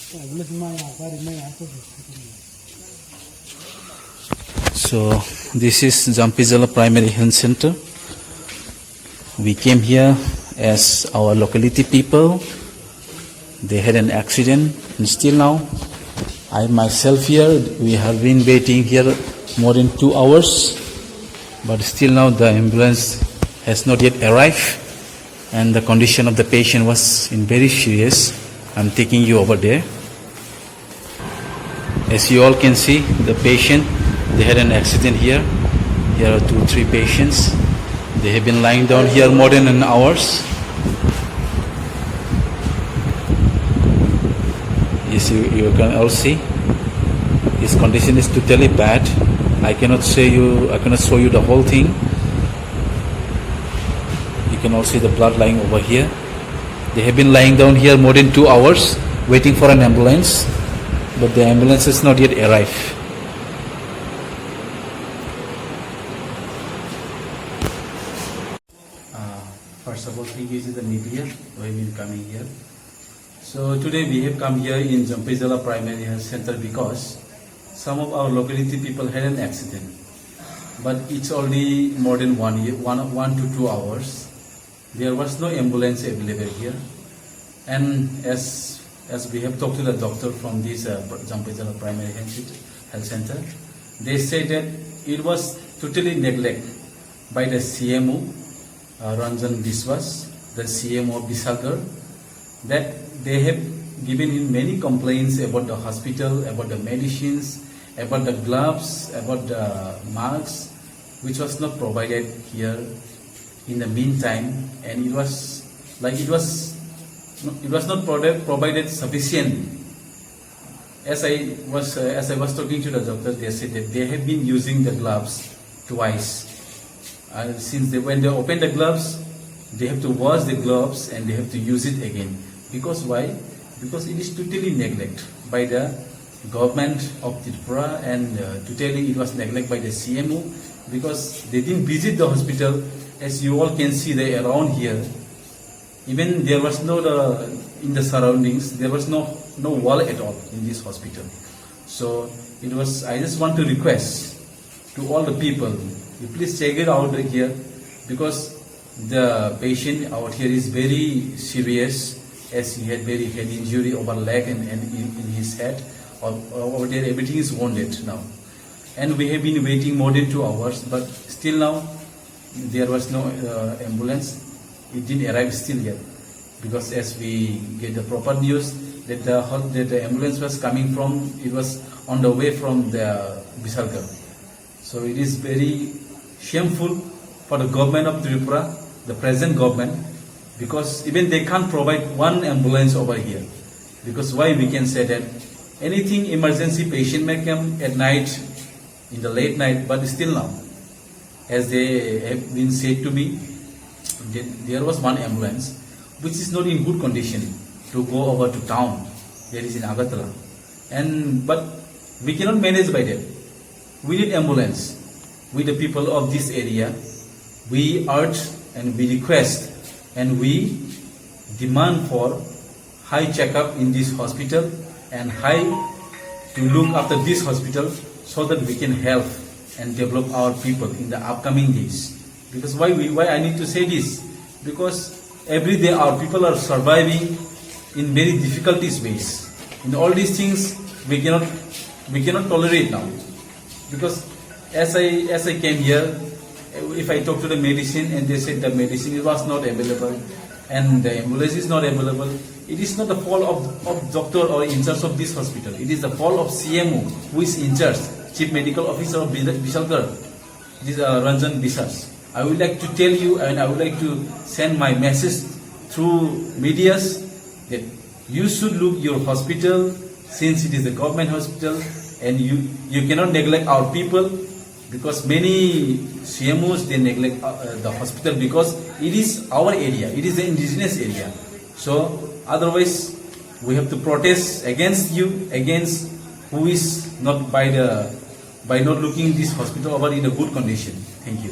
So this is Jampijala Primary Health Center. We came here as our locality people. They had an accident and still now I myself here, we have been waiting here more than 2 hours, but still now the ambulance has not yet arrived and the condition of the patient was in very serious. I'm taking you over there. As you all can see, the patient, they had an accident here. Here are 2-3 patients. They have been lying down here more than an hour. Yes, you can all see. His condition is totally bad. I cannot show you the whole thing. You can all see the blood lying over here. They have been lying down here more than 2 hours waiting for an ambulance, but the ambulance has not yet arrived. First of all, thank you to the media who have been coming here. So today we have come here in Jampijala Primary Health Center because some of our locality people had an accident, but it's only more than 1 to 2 hours. There was no ambulance available here, and as we have talked to the doctor from this Jampijala Primary Health Center, they said that it was totally neglected by the CMO Ranjan Biswas, the CMO of Bisalgarh, that they have given him many complaints about the hospital, about the medicines, about the gloves, about the masks, which was not provided here in the meantime, and it was not provided sufficiently. As I was talking to the doctor, they said that they have been using the gloves twice. When they open the gloves, they have to wash the gloves and they have to use it again. Because why? Because it is totally neglected by the government of Tripura, and totally it was neglected by the CMO because they didn't visit the hospital. As you all can see, they around here. Even there was no in the surroundings, there was no wall at all in this hospital. So it was. I just want to request to all the people, you please check it out here, because the patient out here is very serious, as he had very head injury over leg and in his head. Over there, everything is wounded now, and we have been waiting more than 2 hours, but still now there was no ambulance. It didn't arrive still yet, because as we get the proper news that the ambulance was coming from, it was on the way from the Bisalgarh. So it is very shameful for the government of Tripura, the present government, because even they can't provide one ambulance over here. Because why we can say that anything emergency patient may come at night, in the late night, but still now, as they have been said to me, there was one ambulance which is not in good condition to go over to town. There is in Agartala, but we cannot manage by that. We need ambulance. We the people of this area, we urge and we request and we demand for high checkup in this hospital and high to look after this hospital, so that we can help and develop our people in the upcoming days. Because why I need to say this? Because every day our people are surviving in very difficulties ways. In all these things we cannot tolerate now. Because as I came here, if I talk to the medicine and they said the medicine was not available and the ambulance is not available, it is not the fault of doctor or in charge of this hospital. It is the fault of CMO, who is in charge, Chief Medical Officer of Bisalgarh, this Ranjan Biswas. I would like to tell you, and I would like to send my message through medias, that you should look your hospital, since it is a government hospital, and you cannot neglect our people, because many CMOs, they neglect the hospital because it is our area, it is the indigenous area. So otherwise we have to protest against you, against who is not by not looking this hospital over in a good condition. Thank you.